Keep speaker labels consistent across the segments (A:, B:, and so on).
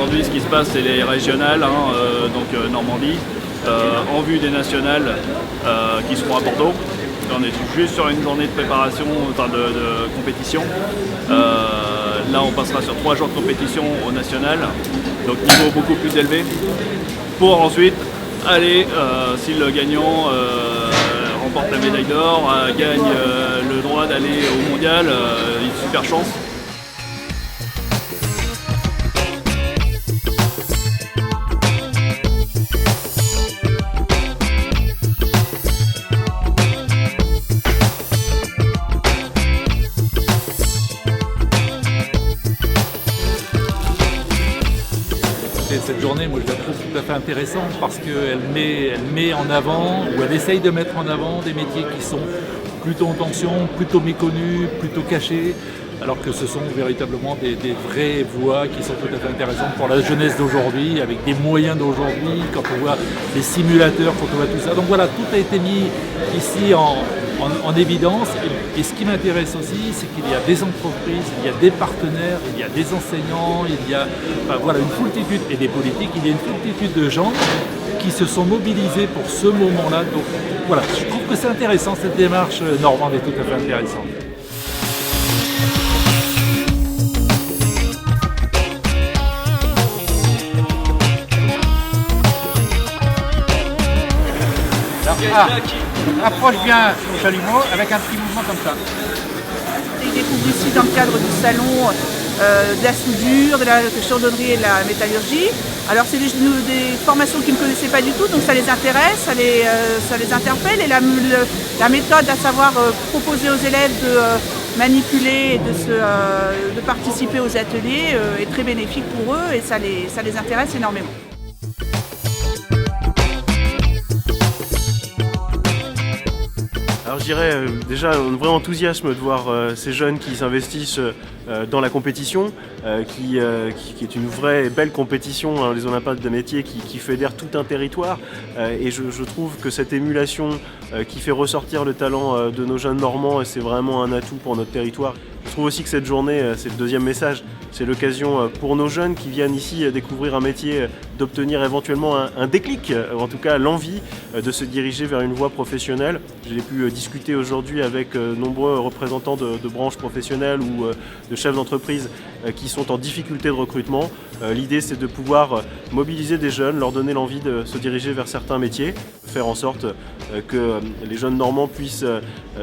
A: aujourd'hui, ce qui se passe, c'est les régionales, Normandie, en vue des nationales qui seront à Bordeaux. On est juste sur une journée de préparation, de compétition. Là, on passera sur 3 jours de compétition au national, donc niveau beaucoup plus élevé, pour ensuite aller, si le gagnant remporte la médaille d'or, gagne le droit d'aller au mondial, une super chance.
B: Cette journée, moi je la trouve tout à fait intéressante parce qu'elle met en avant, ou elle essaye de mettre en avant des métiers qui sont plutôt en tension, plutôt méconnus, plutôt cachés, alors que ce sont véritablement des vraies voies qui sont tout à fait intéressantes pour la jeunesse d'aujourd'hui, avec des moyens d'aujourd'hui, quand on voit les simulateurs, quand on voit tout ça. Donc voilà, tout a été mis ici en évidence. Et ce qui m'intéresse aussi, c'est qu'il y a des entreprises, il y a des partenaires, il y a des enseignants, il y a une foultitude, et des politiques, il y a une foultitude de gens qui se sont mobilisés pour ce moment-là. Donc voilà, je trouve que c'est intéressant, cette démarche normande est tout à fait intéressante.
C: Approche bien le chalumeau avec un petit mouvement comme ça.
D: Ils découvrent ici dans le cadre du salon de la soudure, de la chandonnerie et de la métallurgie. Alors c'est des formations qu'ils ne connaissaient pas du tout, donc ça les intéresse, ça les interpelle. Et la méthode, à savoir proposer aux élèves de manipuler et de participer aux ateliers est très bénéfique pour eux et ça les intéresse énormément.
E: Alors je dirais déjà un vrai enthousiasme de voir ces jeunes qui s'investissent dans la compétition, qui est une vraie et belle compétition, les Olympiades de métiers qui fédèrent tout un territoire. Et je trouve que cette émulation qui fait ressortir le talent de nos jeunes Normands, c'est vraiment un atout pour notre territoire. Je trouve aussi que cette journée, c'est le deuxième message, c'est l'occasion pour nos jeunes qui viennent ici découvrir un métier d'obtenir éventuellement un déclic, en tout cas l'envie de se diriger vers une voie professionnelle. J'ai pu discuter aujourd'hui avec nombreux représentants de branches professionnelles ou de chefs d'entreprise qui sont en difficulté de recrutement. L'idée, c'est de pouvoir mobiliser des jeunes, leur donner l'envie de se diriger vers certains métiers, faire en sorte que les jeunes Normands puissent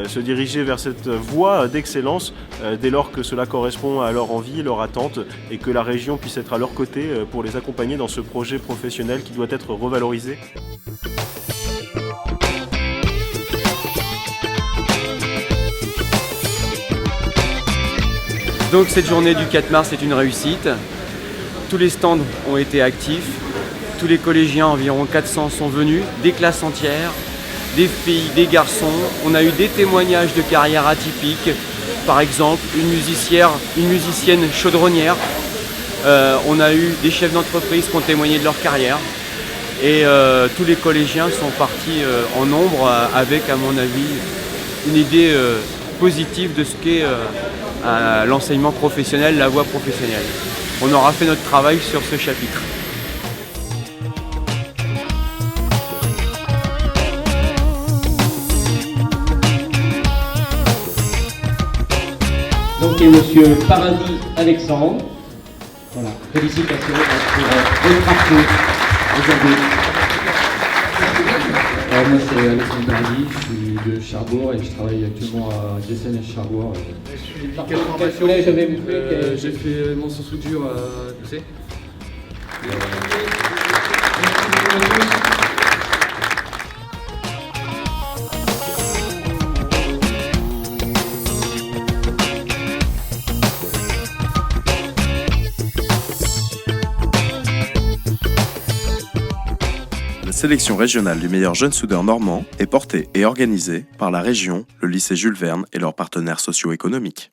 E: se diriger vers cette voie d'excellence dès lors que cela correspond à leur envie, leur attente, et que la région puisse être à leur côté pour les accompagner dans ce projet professionnel qui doit être revalorisé.
F: Donc cette journée du 4 mars est une réussite. Tous les stands ont été actifs. Tous les collégiens, environ 400, sont venus, des classes entières, des filles, des garçons. On a eu des témoignages de carrières atypiques. Par exemple, une musicienne chaudronnière. On a eu des chefs d'entreprise qui ont témoigné de leur carrière. Et tous les collégiens sont partis en nombre avec, à mon avis, une idée positive de ce qu'est l'enseignement professionnel, la voie professionnelle. On aura fait notre travail sur ce chapitre.
G: Donc et Monsieur Paradis Alexandre. Voilà, félicitations pour votre parcours aujourd'hui.
H: Moi c'est Alexandre Paradis, je suis de Cherbourg et je travaille actuellement à GSNS Cherbourg.
I: Je suis depuis quelle formation? J'ai fait mention soudure à Toussé.
J: La sélection régionale du meilleur jeune soudeur normand est portée et organisée par la région, le lycée Jules Verne et leurs partenaires socio-économiques.